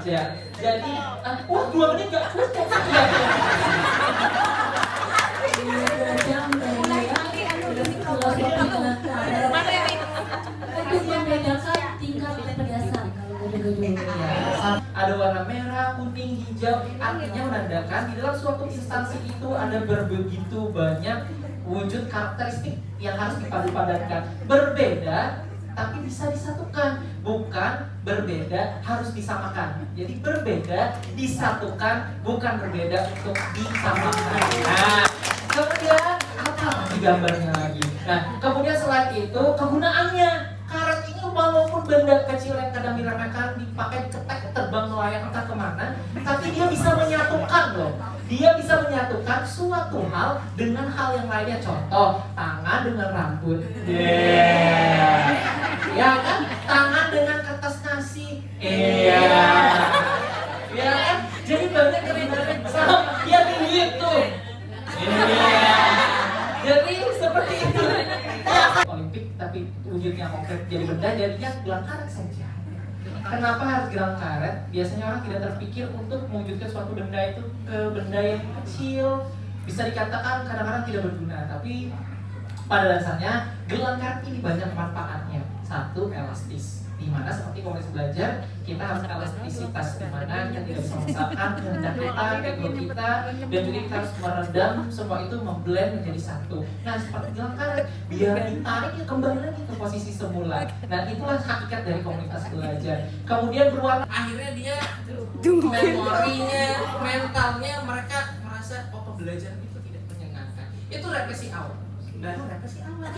Ya. Jadi, wah 2 menit nggak cukup. Ya. Untuk membedakan tingkat kepedasan kalau gado-gado. Ada warna merah, kuning, hijau, artinya menandakan di dalam suatu instansi itu ada begitu banyak wujud karakteristik yang harus dipadu-padankan. Berbeda tapi bisa disatukan, bukan berbeda harus disamakan. Jadi berbeda disatukan, bukan berbeda untuk disamakan. Nah, kemudian apa di gambarnya lagi? Nah, kemudian selain itu kegunaannya. Karet ini walaupun benda kecil yang kadang diremehkan dipakai diketek terbang melayang entah kemana, tapi dia bisa menyatukan loh. Dia bisa menyatukan suatu hal dengan hal yang lainnya. Contoh, tangan dengan rambut. Yeah. Ya kan? Tangan dengan kertas nasi. Iya. Ya kan? Jadi banyak kebenaran sama. Ya duit tuh. Iya. Jadi seperti itu. Ya, Olimpik tapi wujudnya konkret jadi benda, jadinya gelang karet saja. Kenapa harus gelang karet? Biasanya orang tidak terpikir untuk mewujudkan suatu benda itu ke benda yang kecil. Bisa dikatakan kadang-kadang tidak berguna, tapi pada dasarnya gelang karet ini banyak manfaatnya. Satu, elastis, di mana seperti komunitas belajar kita harus elastisitas, di mana kita tidak bisa memaksakan kehendak kita, ego kita, dan juga kita harus meredam semua itu, memblend menjadi satu. Nah, seperti gelang karet, biar ditarik ya kembali lagi ke posisi semula. Nah, itulah hakikat dari komunitas belajar. Kemudian berwarna, akhirnya dia memorinya, mentalnya mereka merasa oh pembelajaran itu tidak menyenangkan. Itu represi awal. Baru represi awal.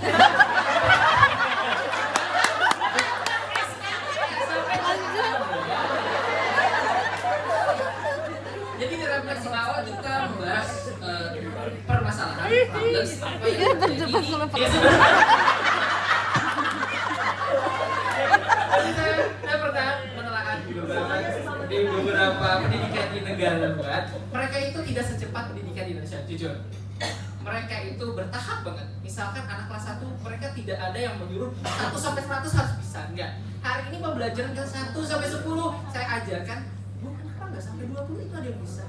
Jadi di refleksi awal kita membahas permasalahan problems apa yang terjadi. Saya pernah menelaah di beberapa pendidikan di negara luar, mereka itu tidak secepat pendidikan di Indonesia, jujur. Mereka itu bertahap banget. Misalkan anak kelas 1, mereka tidak ada yang menyuruh 1 sampai 100 harus bisa. Enggak. Hari ini pembelajaran kelas 1 sampai 10 saya ajarkan. Bu, kenapa enggak sampai 20 itu ada yang bisa?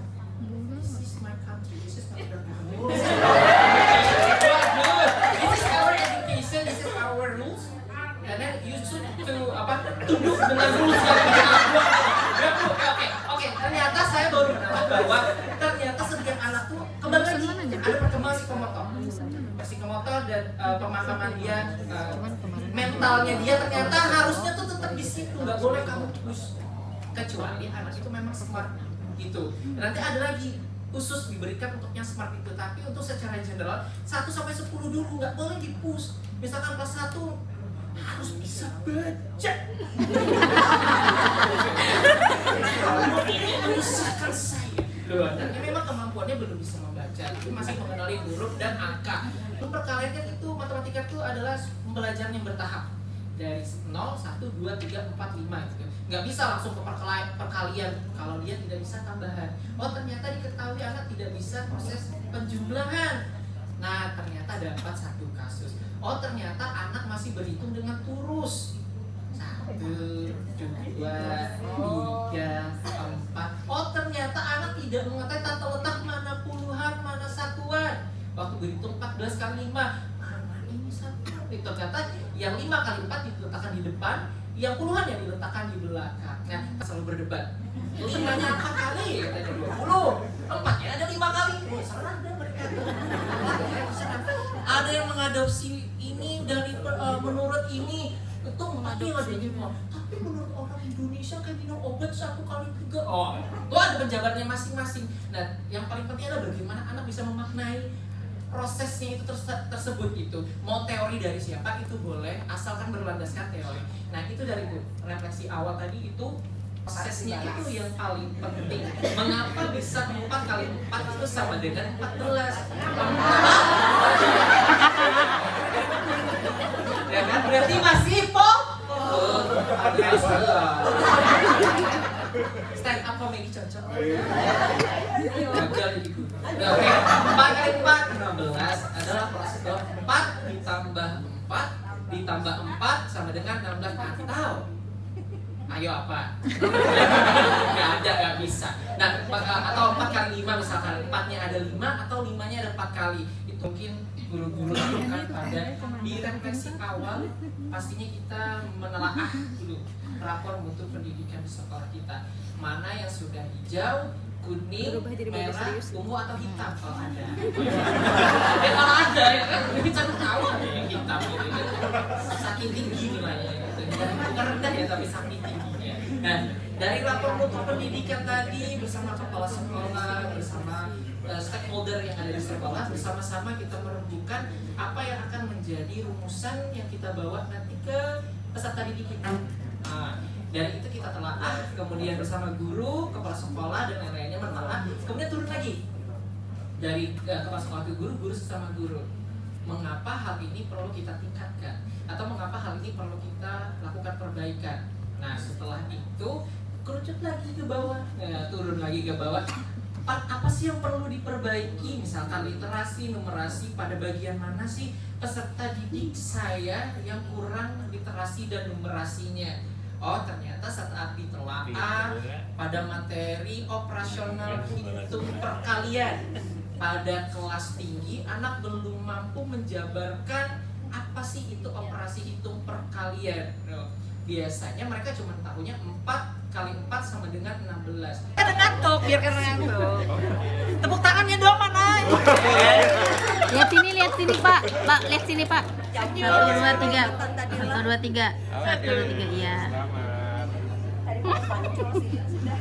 This is my country. This is my country. This is our education. This is our rules. And then you should to tunduk dengan rules yang kita buat. Oke. Ternyata saya baru menemukan bahwa ternyata setiap anak tuh kembali lagi ada perkembangan psikomotor dan pemahaman dia, mentalnya dia ternyata harusnya tuh tetap di situ, nggak boleh kamu push. Kecuali anak itu memang smart gitu. Nanti ada lagi khusus diberikan untuk yang smart itu, tapi untuk secara general 1 sampai 10 dulu nggak boleh di push. Misalkan kelas 1 harus bisa baca. Ini menyusahkan saya. Dan memang kemampuannya belum bisa membaca, tapi masih mengenali huruf dan angka. Perkalian itu matematika itu adalah pembelajaran yang bertahap dari 0, 1, 2, 3, 4, 5 gitu. Nggak bisa langsung ke perkalian kalau dia tidak bisa tambahan. Oh ternyata diketahui anak tidak bisa proses penjumlahan. Nah ternyata dapat 1 kasus. Oh ternyata anak masih berhitung dengan turus. 1, 2, 3, 4. Oh ternyata anak tidak mengetahui tata letak mana puluhan, mana satuan. Waktu berhitung 14 kali 5, mana ini satuan. Ternyata yang 5 kali 4 diletakkan di depan, yang puluhan yang diletakkan di belakang. Nah, selalu berdebat. 5-nya 4 kali, katanya 20. 4-nya ada 5 kali. Oh, serah deh mereka. Ada yang mengadopsi ini dari menurut ini. Itu mengadopsi. Tapi menurut orang Indonesia kayak minum obat 1 kali 3. Oh, itu ada penjabarnya masing-masing. Nah, yang paling penting adalah bagaimana anak bisa memaknai prosesnya itu tersebut gitu. Mau teori dari siapa itu boleh, asalkan berlandaskan teori. Nah itu dari refleksi awal tadi itu prosesnya itu yang paling penting. Mengapa bisa 4 kali 4 itu sama dengan 14? Ya kan berarti masih stand up comedy cocok. Gagal jadi guru. Oke, 4 kali 4 16 adalah proses 4 ditambah 4 ditambah 4 sama dengan 16 atau Ayo apa? Nggak ada, nggak bisa. Nah, atau 4 kali 5 misalkan, 4-nya ada 5 atau 5-nya ada 4 kali. Itu mungkin guru-guru lakukan pada di refleksi awal. Pastinya kita menelaah dulu rapor mutu pendidikan di sekolah kita. Mana yang sudah hijau, kuning, merah, ungu atau hitam kalau ada. Kalau ada ya kan, kita tahu yang hitam gitu. Saking tinggi nilainya. Bukan rendah ya, tapi saking tingginya. Nah, dari rapor mutu pendidikan tadi bersama kepala sekolah, bersama stakeholder yang ada di sekolah, bersama-sama kita merembukan apa yang akan menjadi rumusan yang kita bawa nanti ke peserta didik kita. Nah, dari itu kita telaah, kemudian bersama guru, kepala sekolah dan lain-lainnya menelaah, kemudian turun lagi dari kepala sekolah ke guru, guru sesama guru. Mengapa hal ini perlu kita tingkatkan atau mengapa hal ini perlu kita lakukan perbaikan. Nah, setelah itu kerucut lagi ke bawah, turun lagi ke bawah. Apa sih yang perlu diperbaiki? Misalkan literasi, numerasi, pada bagian mana sih peserta didik saya yang kurang literasi dan numerasinya? Oh, ternyata saat ditelaah pada materi operasional hitung perkalian pada kelas tinggi, anak belum mampu menjabarkan apa sih itu operasi hitung perkalian. Biasanya mereka cuma tahunya 4 kali 4 sama dengan 16. Ada ngantuk, biar karena ngantuk. Tepuk tangannya dong mana? Lihat sini Pak. Pak, lihat sini Pak. 1, 2, 3. 1, 2, 3. 1, 2, 3, iya. Tadi mau pancol sih sudah.